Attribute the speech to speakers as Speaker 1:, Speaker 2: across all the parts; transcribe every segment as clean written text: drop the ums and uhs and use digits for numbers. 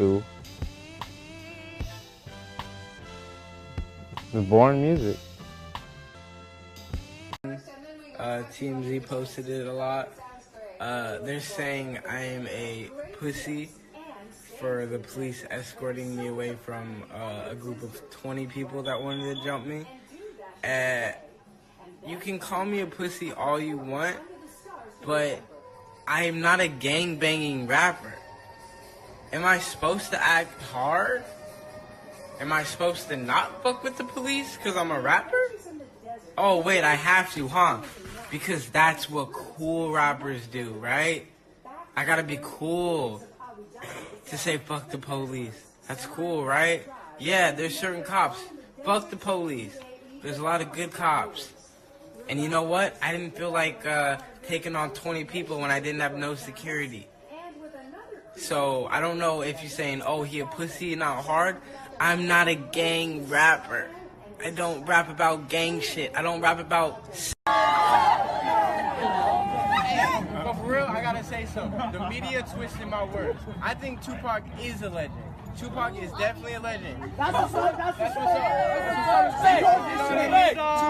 Speaker 1: to. It's boring music.
Speaker 2: TMZ posted it a lot. They're saying I am a pussy for the police escorting me away from a group of 20 people that wanted to jump me. You can call me a pussy all you want, but I am not a gang-banging rapper. Am I supposed to act hard? Am I supposed to not fuck with the police because I'm a rapper? Oh, wait, I have to, huh? Because that's what cool rappers do, right? I gotta be cool to say fuck the police. That's cool, right? Yeah, there's certain cops. Fuck the police. There's a lot of good cops. And you know what? I didn't feel like taking on 20 people when I didn't have no security. So, I don't know if you're saying, oh, he a pussy, not hard. I'm not a gang rapper. I don't rap about gang shit. I don't rap about... But for real, I gotta say something. The media twisted my words. I think Tupac is a legend. Tupac is definitely a legend. That's what's up. That's what's up.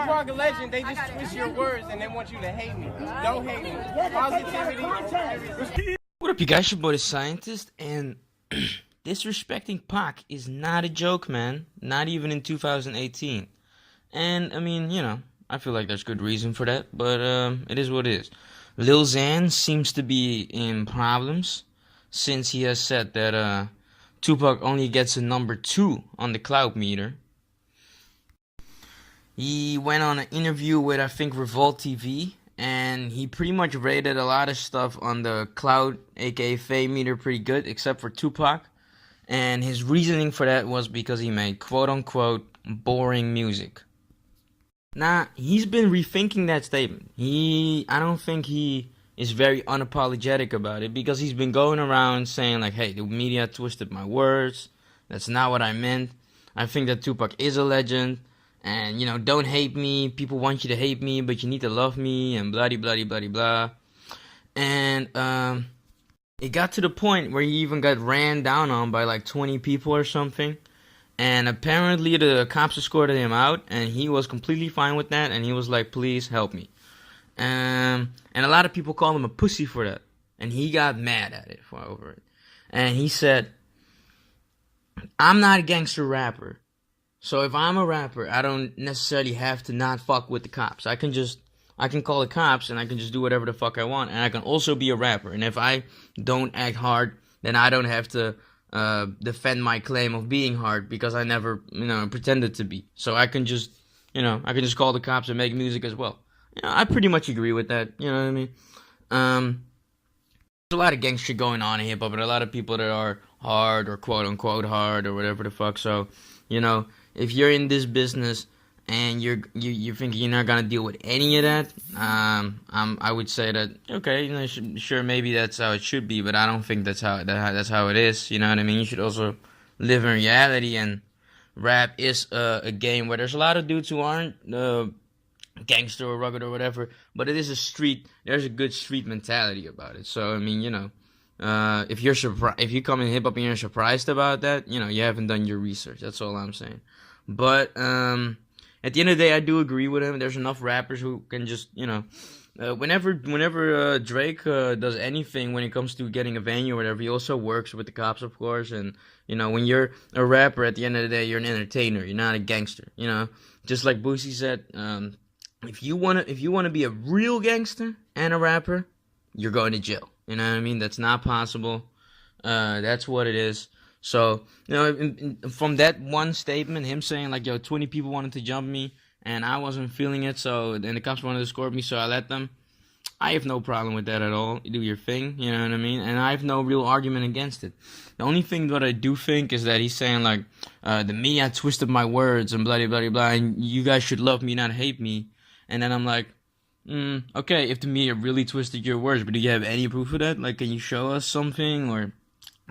Speaker 2: Tupac a legend. They just twist your words and they want you to hate me. Don't hate me. Positivity.
Speaker 3: What up, you guys? Your boy, the Scientist, and disrespecting Pac is not a joke, man. Not even in 2018. And I mean, you know, I feel like there's good reason for that, but it is what it is. Lil Xan seems to be in problems since he has said that Tupac only gets a number 2 on the cloud meter. He went on an interview with, I think, Revolt TV, and he pretty much rated a lot of stuff on the cloud, aka fame meter, pretty good, except for Tupac. And his reasoning for that was because he made quote-unquote boring music. Now, he's been rethinking that statement. I don't think he is very unapologetic about it, because he's been going around saying like, hey, the media twisted my words. That's not what I meant. I think that Tupac is a legend. And, you know, don't hate me. People want you to hate me, but you need to love me, and blah, blah, blah, blah. And, it got to the point where he even got ran down on by like 20 people or something. And apparently the cops escorted him out, and he was completely fine with that, and he was like, please help me. And a lot of people call him a pussy for that. And he got mad at it over it. And he said, I'm not a gangster rapper. So if I'm a rapper, I don't necessarily have to not fuck with the cops. I can call the cops and I can just do whatever the fuck I want. And I can also be a rapper. And if I don't act hard, then I don't have to defend my claim of being hard, because I never, pretended to be. So I can just, call the cops and make music as well. I pretty much agree with that. You know what I mean? There's a lot of gang shit going on in hip hop, but a lot of people that are hard or quote unquote hard or whatever the fuck. So, if you're in this business and you're thinking you're not gonna deal with any of that, I would say that okay, sure, maybe that's how it should be, but I don't think that's how it is. You know what I mean? You should also live in reality, and rap is a game where there's a lot of dudes who aren't gangster or rugged or whatever, but it is a street. There's a good street mentality about it. So I mean, if you come in hip hop and you're surprised about that, you haven't done your research. That's all I'm saying. But at the end of the day, I do agree with him. There's enough rappers who can just, whenever Drake does anything when it comes to getting a venue or whatever, he also works with the cops, of course. And when you're a rapper, at the end of the day, you're an entertainer. You're not a gangster. Just like Boosie said, if you wanna be a real gangster and a rapper, you're going to jail. You know what I mean? That's not possible. That's what it is. So, from that one statement, him saying like, yo, 20 people wanted to jump me and I wasn't feeling it, so then the cops wanted to escort me, so I let them. I have no problem with that at all. You do your thing, you know what I mean? And I have no real argument against it. The only thing that I do think is that he's saying like, the media twisted my words and blah, blah, blah, blah, and you guys should love me, not hate me. And then I'm like, okay, if the media really twisted your words, but do you have any proof of that? Like, can you show us something, or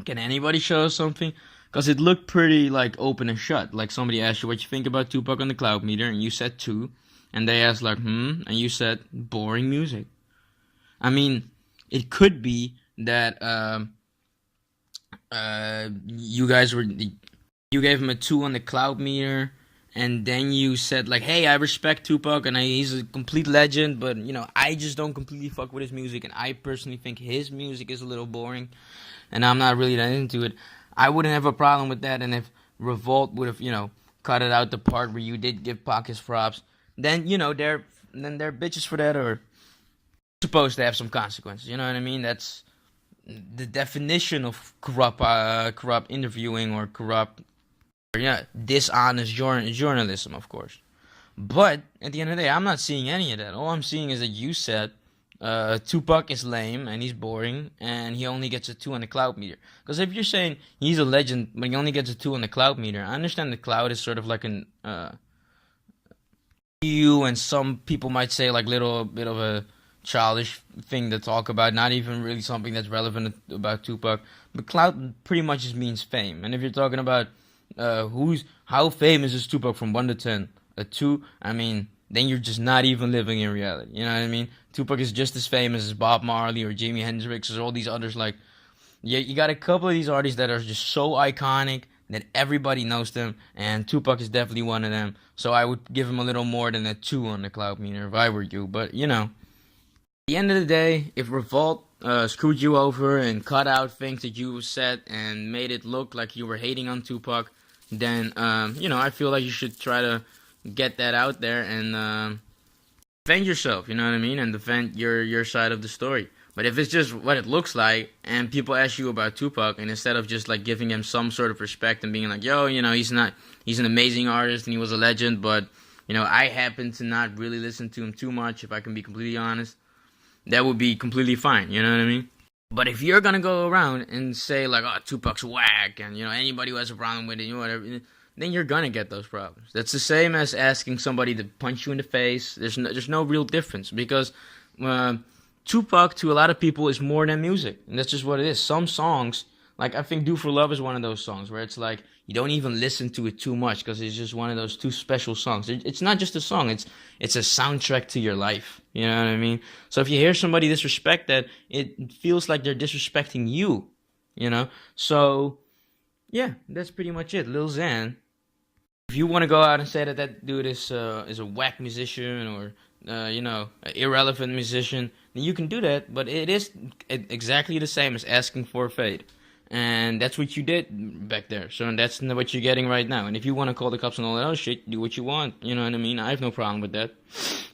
Speaker 3: can anybody show us something? Because it looked pretty, like, open and shut. Like, somebody asked you what you think about Tupac on the cloud meter, and you said 2. And they asked, like, and you said, boring music. I mean, it could be that You guys were you gave him a 2 on the cloud meter, and then you said like, "Hey, I respect Tupac, and he's a complete legend, but I just don't completely fuck with his music, and I personally think his music is a little boring, and I'm not really that into it." I wouldn't have a problem with that, and if Revolt would have, cut it out the part where you did give Pac his props, then they're bitches for that, or supposed to have some consequences. You know what I mean? That's the definition of corrupt interviewing or corrupt, yeah, dishonest journalism, of course. But at the end of the day, I'm not seeing any of that. All I'm seeing is that you said Tupac is lame and he's boring and he only gets a 2 on the cloud meter. Because if you're saying he's a legend but he only gets a 2 on the cloud meter, I understand the cloud is sort of like an you, and some people might say like little bit of a childish thing to talk about, not even really something that's relevant about Tupac. But clout pretty much just means fame. And if you're talking about how famous is Tupac from 1 to 10, a 2, I mean, then you're just not even living in reality. You know what I mean? Tupac is just as famous as Bob Marley or Jimi Hendrix or all these others. Like, yeah, you got a couple of these artists that are just so iconic that everybody knows them, and Tupac is definitely one of them. So I would give him a little more than a 2 on the cloud meter if I were you. But at the end of the day, if Revolt screwed you over and cut out things that you said and made it look like you were hating on Tupac, then I feel like you should try to get that out there and defend yourself. You know what I mean, and defend your side of the story. But if it's just what it looks like, and people ask you about Tupac, and instead of just like giving him some sort of respect and being like, yo, he's an amazing artist and he was a legend, but I happen to not really listen to him too much, if I can be completely honest, that would be completely fine. You know what I mean? But if you're gonna go around and say like, oh, Tupac's whack, and anybody who has a problem with it, whatever, then you're gonna get those problems. That's the same as asking somebody to punch you in the face. There's no real difference, because Tupac to a lot of people is more than music, and that's just what it is. Some songs, like I think "Do for Love" is one of those songs where it's like you don't even listen to it too much because it's just one of those too special songs. It's not just a song; it's a soundtrack to your life. You know what I mean? So if you hear somebody disrespect that, it feels like they're disrespecting you. So yeah, that's pretty much it. Lil Xan, if you want to go out and say that that dude is a whack musician or an irrelevant musician, then you can do that. But it is exactly the same as asking for a fade, and that's what you did back there. So that's what you're getting right now. And if you want to call the cops and all that other shit, do what you want. You know what I mean? I have no problem with that.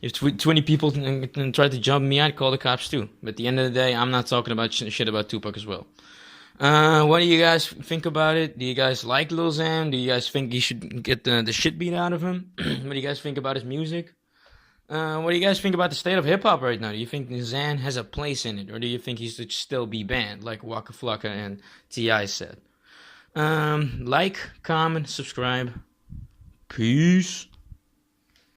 Speaker 3: If 20 people try to jump me, I'd call the cops too. But at the end of the day, I'm not talking about shit about Tupac as well. What do you guys think about it? Do you guys like Lil Xan? Do you guys think he should get the shit beat out of him? What do you guys think about his music? What do you guys think about the state of hip hop right now? Do you think Xan has a place in it, or do you think he should still be banned, like Waka Flocka and T.I. said? Like, comment, subscribe. Peace.